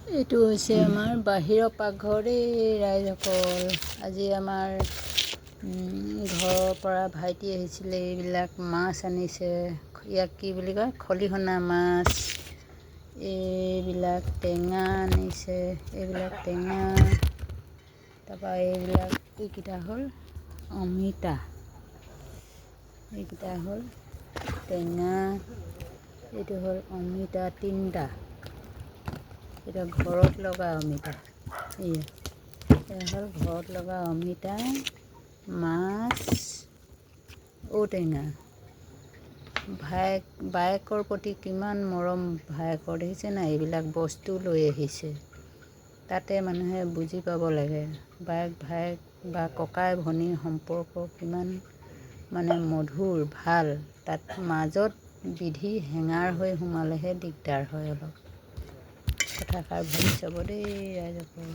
এইটো হৈছে আমাৰ বাহিৰৰ পাকঘৰ দেই ৰাইজসকল। আজি আমাৰ ঘৰৰ পৰা ভাইটি আহিছিলে, এইবিলাক মাছ আনিছে। ইয়াক কি বুলি কয়? খলিহনা মাছ। এইবিলাক টেঙা আনিছে, এইবিলাক টেঙা। তাৰপৰা এইকেইটা হ'ল অমিতা। এইকেইটা হ'ল টেঙা, এইটো হ'ল অমিতা তিনিটা। এতিয়া ঘৰত লগা অমিতা, এয়া হ'ল ঘৰত লগা অমিতা, মাছ, ঔটেঙা। বায়েকৰ প্ৰতি কিমান মৰম ভায়েকৰ, দেখিছে নাই? এইবিলাক বস্তু লৈ আহিছে। তাতে মানুহে বুজি পাব লাগে ভায়েক বা ককাই ভনীৰ সম্পৰ্ক কিমান মধুৰ, ভাল। তাত মাজত বিধি হেঙাৰ হৈ সোমালেহে দিগদাৰ হয় অলপ। কথাষাৰ ভাবি চাব দেই ৰাইজসকল।